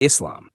Islam.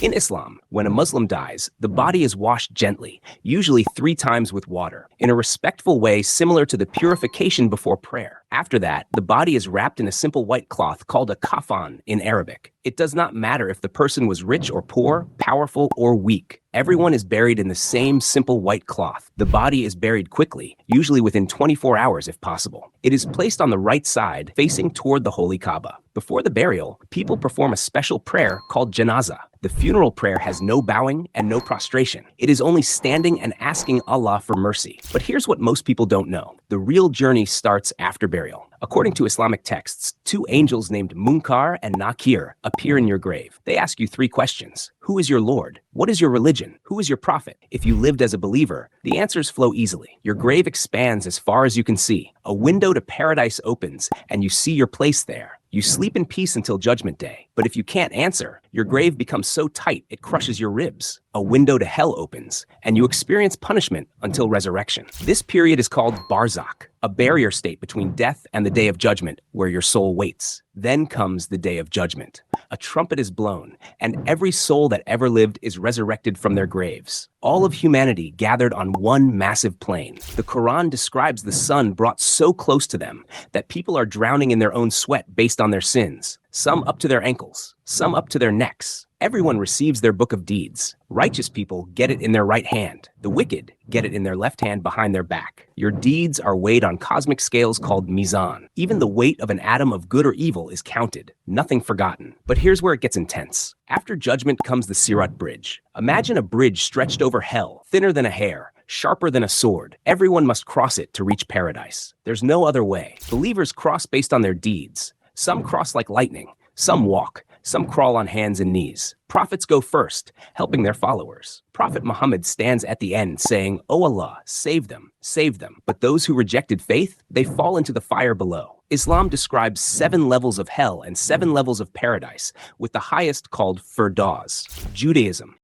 In Islam, when a Muslim dies, the body is washed gently, usually 3 times with water, in a respectful way similar to the purification before prayer. After that, the body is wrapped in a simple white cloth called a kafan in Arabic. It does not matter if the person was rich or poor, powerful or weak. Everyone is buried in the same simple white cloth. The body is buried quickly, usually within 24 hours if possible. It is placed on the right side, facing toward the Holy Kaaba. Before the burial, people perform a special prayer called janazah. The funeral prayer has no bowing and no prostration. It is only standing and asking Allah for mercy. But here's what most people don't know. The real journey starts after burial. According to Islamic texts, 2 angels named Munkar and Nakir appear in your grave. They ask you 3 questions. Who is your Lord? What is your religion? Who is your prophet? If you lived as a believer, the answers flow easily. Your grave expands as far as you can see. A window to paradise opens, and you see your place there. You sleep in peace until Judgment Day. But if you can't answer, your grave becomes so tight it crushes your ribs. A window to hell opens, and you experience punishment until resurrection. This period is called barzakh, a barrier state between death and the day of judgment, where your soul waits. Then comes the day of judgment. A trumpet is blown, and every soul that ever lived is resurrected from their graves. All of humanity gathered on one massive plain. The Quran describes the sun brought so close to them that people are drowning in their own sweat based on their sins, some up to their ankles, some up to their necks. Everyone receives their book of deeds. Righteous people get it in their right hand. The wicked get it in their left hand behind their back. Your deeds are weighed on cosmic scales called mizan. Even the weight of an atom of good or evil is counted, nothing forgotten. But here's where it gets intense. After judgment comes the Sirat bridge. Imagine a bridge stretched over hell, thinner than a hair, sharper than a sword. Everyone must cross it to reach paradise. There's no other way. Believers cross based on their deeds. Some cross like lightning. Some walk. Some crawl on hands and knees. Prophets go first, helping their followers. Prophet Muhammad stands at the end saying, "O Allah, save them, save them." But those who rejected faith, they fall into the fire below. Islam describes 7 levels of hell and 7 levels of paradise, with the highest called Firdaus. Judaism.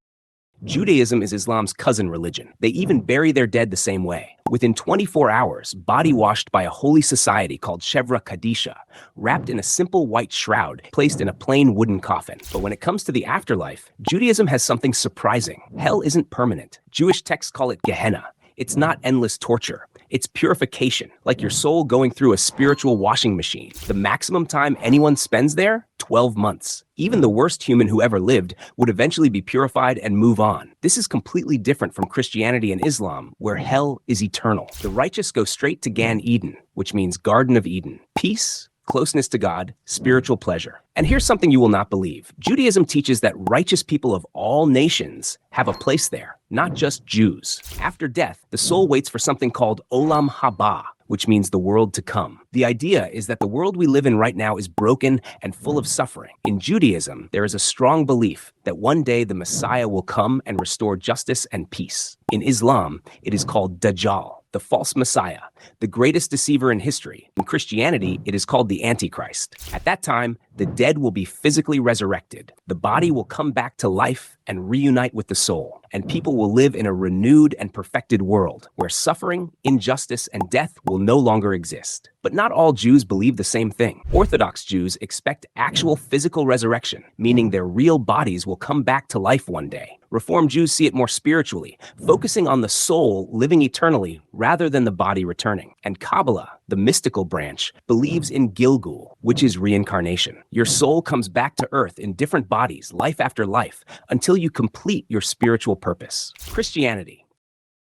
Judaism is Islam's cousin religion. They even bury their dead the same way. Within 24 hours, body washed by a holy society called Shevra Kadisha, wrapped in a simple white shroud, placed in a plain wooden coffin. But when it comes to the afterlife, Judaism has something surprising. Hell isn't permanent. Jewish texts call it Gehenna. It's not endless torture. It's purification, like your soul going through a spiritual washing machine. The maximum time anyone spends there? 12 months. Even the worst human who ever lived would eventually be purified and move on. This is completely different from Christianity and Islam, where hell is eternal. The righteous go straight to Gan Eden, which means Garden of Eden. Peace, closeness to God, spiritual pleasure. And here's something you will not believe. Judaism teaches that righteous people of all nations have a place there, not just Jews. After death, the soul waits for something called Olam Haba, which means the world to come. The idea is that the world we live in right now is broken and full of suffering. In Judaism, there is a strong belief that one day the Messiah will come and restore justice and peace. In Islam, it is called Dajjal, the false Messiah, the greatest deceiver in history. In Christianity, it is called the Antichrist. At that time, the dead will be physically resurrected. The body will come back to life and reunite with the soul, and people will live in a renewed and perfected world where suffering, injustice, and death will no longer exist. But not all Jews believe the same thing. Orthodox Jews expect actual physical resurrection, meaning their real bodies will come back to life one day. Reform Jews see it more spiritually, focusing on the soul living eternally rather than the body returning. And Kabbalah, the mystical branch, believes in Gilgul, which is reincarnation. Your soul comes back to earth in different bodies, life after life, until you complete your spiritual purpose. Christianity.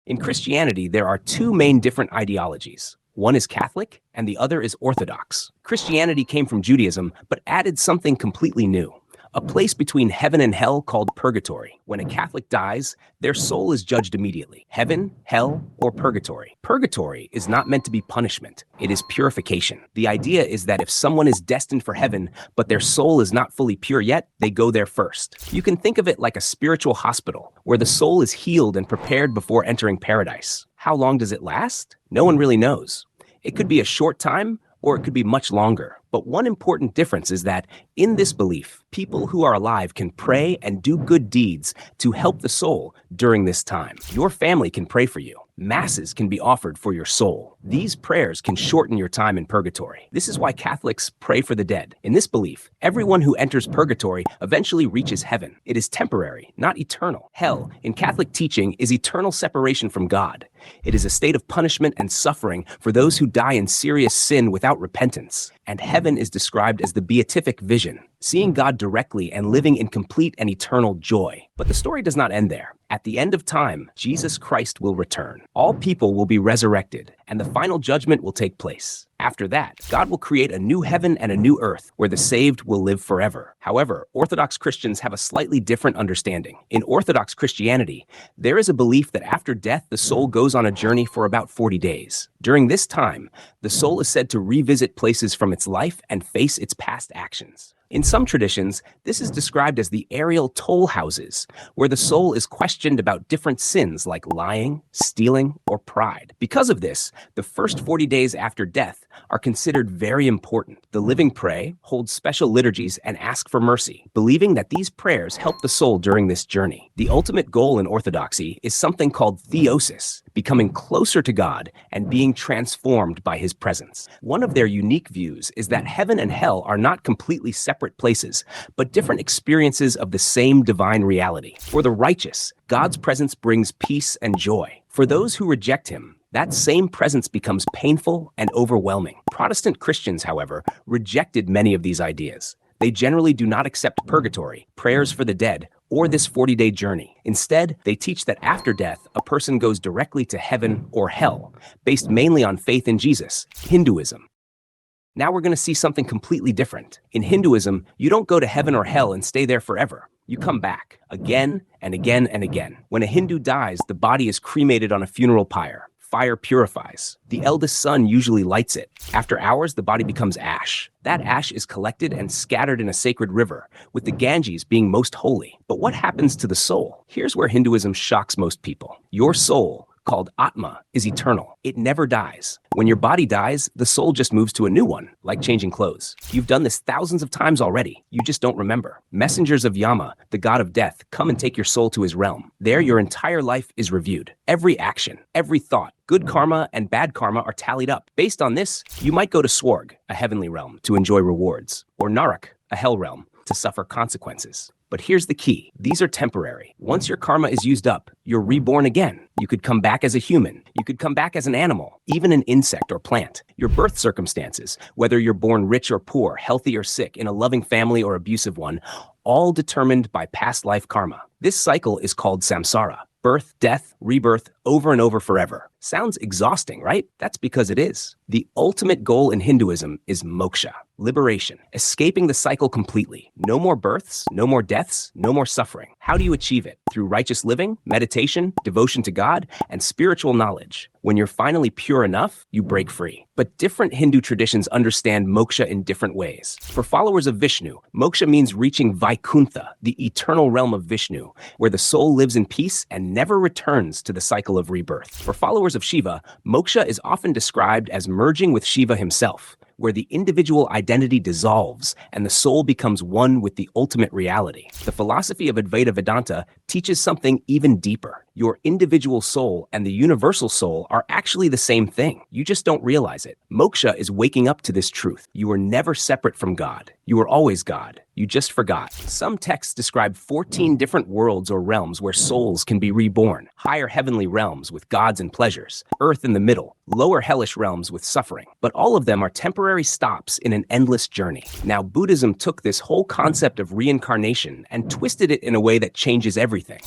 In Christianity, there are 2 main different ideologies. One is Catholic, and the other is Orthodox. Christianity came from Judaism, but added something completely new. A place between heaven and hell called purgatory. When a Catholic dies, their soul is judged immediately. Heaven, hell, or purgatory. Purgatory is not meant to be punishment. It is purification. The idea is that if someone is destined for heaven, but their soul is not fully pure yet, they go there first. You can think of it like a spiritual hospital, where the soul is healed and prepared before entering paradise. How long does it last? No one really knows. It could be a short time, or it could be much longer. But one important difference is that in this belief, people who are alive can pray and do good deeds to help the soul during this time. Your family can pray for you. Masses can be offered for your soul. These prayers can shorten your time in purgatory. This is why Catholics pray for the dead. In this belief, everyone who enters purgatory eventually reaches heaven. It is temporary, not eternal. Hell, in Catholic teaching, is eternal separation from God. It is a state of punishment and suffering for those who die in serious sin without repentance. And heaven is described as the beatific vision, seeing God directly and living in complete and eternal joy. But the story does not end there. At the end of time, Jesus Christ will return. All people will be resurrected, and the final judgment will take place. After that, God will create a new heaven and a new earth where the saved will live forever. However, Orthodox Christians have a slightly different understanding. In Orthodox Christianity, there is a belief that after death, the soul goes on a journey for about 40 days. During this time, the soul is said to revisit places from its life and face its past actions. In some traditions, this is described as the aerial toll houses, where the soul is questioned about different sins like lying, stealing, or pride. Because of this, the first 40 days after death are considered very important. The living pray, hold special liturgies, and ask for mercy, believing that these prayers help the soul during this journey. The ultimate goal in Orthodoxy is something called theosis, becoming closer to God and being transformed by his presence. One of their unique views is that heaven and hell are not completely separate places, but different experiences of the same divine reality. For the righteous, God's presence brings peace and joy. For those who reject him, that same presence becomes painful and overwhelming. Protestant Christians, however, rejected many of these ideas. They generally do not accept purgatory, prayers for the dead, or this 40-day journey. Instead, they teach that after death, a person goes directly to heaven or hell, based mainly on faith in Jesus. Hinduism. Now we're going to see something completely different. In Hinduism, you don't go to heaven or hell and stay there forever. You come back, again and again and again. When a Hindu dies, the body is cremated on a funeral pyre. Fire purifies. The eldest son usually lights it. After hours, the body becomes ash. That ash is collected and scattered in a sacred river, with the Ganges being most holy. But what happens to the soul? Here's where Hinduism shocks most people. Your soul, called Atma, is eternal. It never dies. When your body dies, the soul just moves to a new one, like changing clothes. You've done this thousands of times already. You just don't remember. Messengers of Yama, the god of death, come and take your soul to his realm. There, your entire life is reviewed. Every action, every thought, good karma and bad karma are tallied up. Based on this, you might go to Swarg, a heavenly realm, to enjoy rewards, or Narak, a hell realm, to suffer consequences. But here's the key. These are temporary. Once your karma is used up, you're reborn again. You could come back as a human. You could come back as an animal, even an insect or plant. Your birth circumstances, whether you're born rich or poor, healthy or sick, in a loving family or abusive one, all determined by past life karma. This cycle is called samsara. Birth, death, rebirth, over and over forever. Sounds exhausting, right? That's because it is. The ultimate goal in Hinduism is moksha, liberation, escaping the cycle completely. No more births, no more deaths, no more suffering. How do you achieve it? Through righteous living, meditation, devotion to God, and spiritual knowledge. When you're finally pure enough, you break free. But different Hindu traditions understand moksha in different ways. For followers of Vishnu, moksha means reaching Vaikuntha, the eternal realm of Vishnu, where the soul lives in peace and never returns to the cycle of rebirth. For followers of Shiva, moksha is often described as merging with Shiva himself, where the individual identity dissolves and the soul becomes one with the ultimate reality. The philosophy of Advaita Vedanta teaches something even deeper. Your individual soul and the universal soul are actually the same thing. You just don't realize it. Moksha is waking up to this truth. You are never separate from God. You are always God. You just forgot. Some texts describe 14 different worlds or realms where souls can be reborn. Higher heavenly realms with gods and pleasures. Earth in the middle. Lower hellish realms with suffering. But all of them are temporary stops in an endless journey. Now, Buddhism took this whole concept of reincarnation and twisted it in a way that changes everything.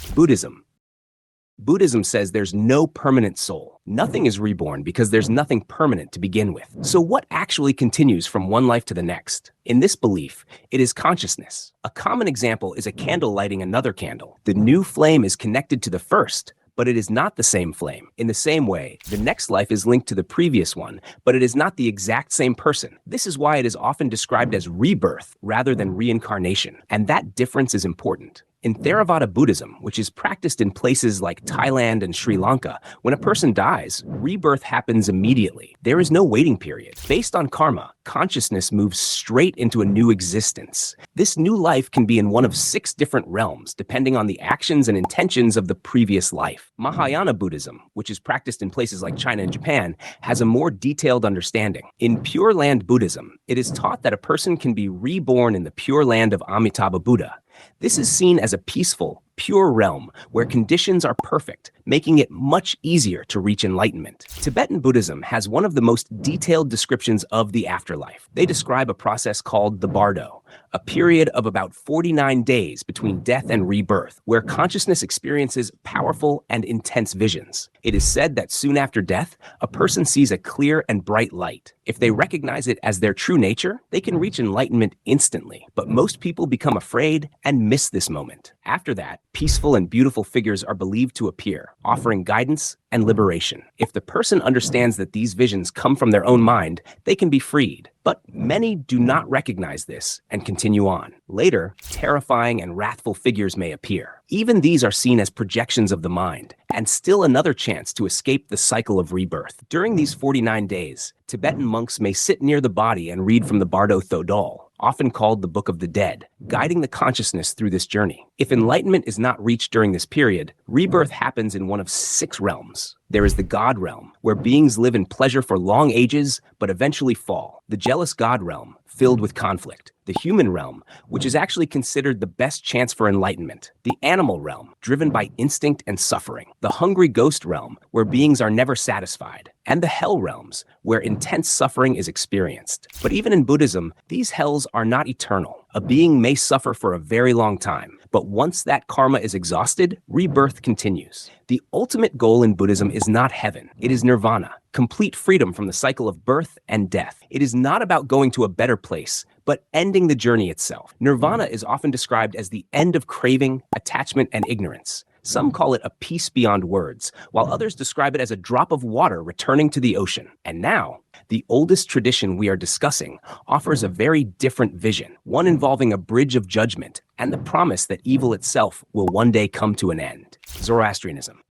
Buddhism says there's no permanent soul. Nothing is reborn because there's nothing permanent to begin with. So what actually continues from one life to the next? In this belief, it is consciousness. A common example is a candle lighting another candle. The new flame is connected to the first, but it is not the same flame. In the same way, the next life is linked to the previous one, but it is not the exact same person. This is why it is often described as rebirth rather than reincarnation. And that difference is important. In Theravada Buddhism, which is practiced in places like Thailand and Sri Lanka, when a person dies, rebirth happens immediately. There is no waiting period. Based on karma, consciousness moves straight into a new existence. This new life can be in one of 6 different realms, depending on the actions and intentions of the previous life. Mahayana Buddhism, which is practiced in places like China and Japan, has a more detailed understanding. In Pure Land Buddhism, it is taught that a person can be reborn in the pure land of Amitabha Buddha. This is seen as a peaceful, pure realm where conditions are perfect, making it much easier to reach enlightenment. Tibetan Buddhism has one of the most detailed descriptions of the afterlife. They describe a process called the bardo, a period of about 49 days between death and rebirth, where consciousness experiences powerful and intense visions. It is said that soon after death, a person sees a clear and bright light. If they recognize it as their true nature, they can reach enlightenment instantly. But most people become afraid and miss this moment. After that, peaceful and beautiful figures are believed to appear, offering guidance and liberation. If the person understands that these visions come from their own mind, they can be freed. But many do not recognize this and continue on. Later, terrifying and wrathful figures may appear. Even these are seen as projections of the mind, and still another chance to escape the cycle of rebirth. During these 49 days, Tibetan monks may sit near the body and read from the Bardo Thodol, often called the Book of the Dead, guiding the consciousness through this journey. If enlightenment is not reached during this period, rebirth happens in one of 6 realms. There is the God realm, where beings live in pleasure for long ages, but eventually fall. The jealous God realm, filled with conflict. The human realm, which is actually considered the best chance for enlightenment. The animal realm, driven by instinct and suffering. The hungry ghost realm, where beings are never satisfied. And the hell realms, where intense suffering is experienced. But even in Buddhism, these hells are not eternal. A being may suffer for a very long time, but once that karma is exhausted, rebirth continues. The ultimate goal in Buddhism is not heaven, it is nirvana, complete freedom from the cycle of birth and death. It is not about going to a better place, but ending the journey itself. Nirvana is often described as the end of craving, attachment, and ignorance. Some call it a peace beyond words, while others describe it as a drop of water returning to the ocean. And now, the oldest tradition we are discussing offers a very different vision, one involving a bridge of judgment and the promise that evil itself will one day come to an end. Zoroastrianism.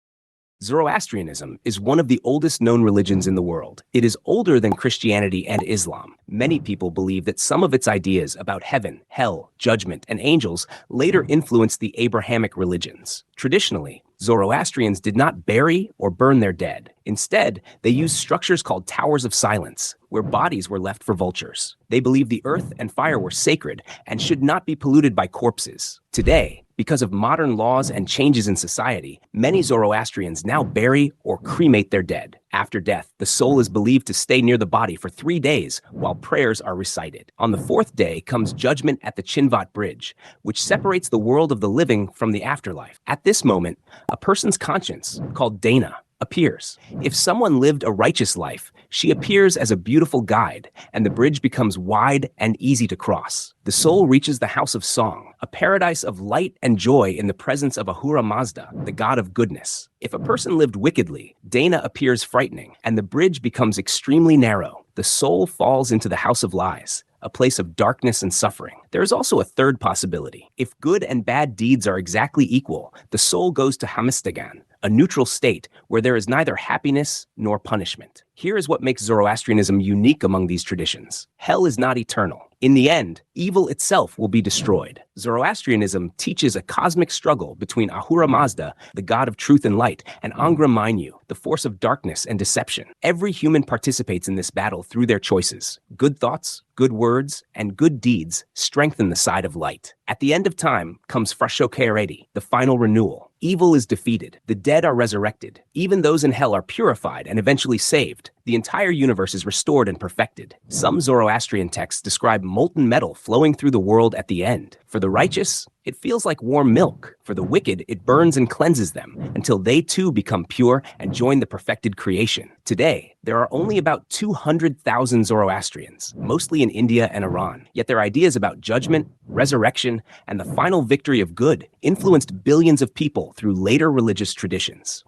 Zoroastrianism is one of the oldest known religions in the world. It is older than Christianity and Islam. Many people believe that some of its ideas about heaven, hell, judgment, and angels later influenced the Abrahamic religions. Traditionally, Zoroastrians did not bury or burn their dead. Instead, they used structures called towers of silence, where bodies were left for vultures. They believed the earth and fire were sacred and should not be polluted by corpses. Today, because of modern laws and changes in society, many Zoroastrians now bury or cremate their dead. After death, the soul is believed to stay near the body for 3 days while prayers are recited. On the 4th day comes judgment at the Chinvat Bridge, which separates the world of the living from the afterlife. At this moment, a person's conscience, called Dana, appears. If someone lived a righteous life, she appears as a beautiful guide, and the bridge becomes wide and easy to cross. The soul reaches the house of song, a paradise of light and joy in the presence of Ahura Mazda, the god of goodness. If a person lived wickedly, Dana appears frightening, and the bridge becomes extremely narrow. The soul falls into the house of lies, a place of darkness and suffering. There is also a third possibility. If good and bad deeds are exactly equal, the soul goes to Hamistagan, a neutral state where there is neither happiness nor punishment. Here is what makes Zoroastrianism unique among these traditions. Hell is not eternal. In the end, evil itself will be destroyed. Zoroastrianism teaches a cosmic struggle between Ahura Mazda, the god of truth and light, and Angra Mainyu, the force of darkness and deception. Every human participates in this battle through their choices. Good thoughts, good words, and good deeds strengthen the side of light. At the end of time comes Frashokeredi, the final renewal. Evil is defeated. The dead are resurrected. Even those in hell are purified and eventually saved. The entire universe is restored and perfected. Some Zoroastrian texts describe molten metal flowing through the world at the end. For the righteous, it feels like warm milk. For the wicked, it burns and cleanses them until they too become pure and join the perfected creation. Today, there are only about 200,000 Zoroastrians, mostly in India and Iran. Yet their ideas about judgment, resurrection, and the final victory of good influenced billions of people through later religious traditions.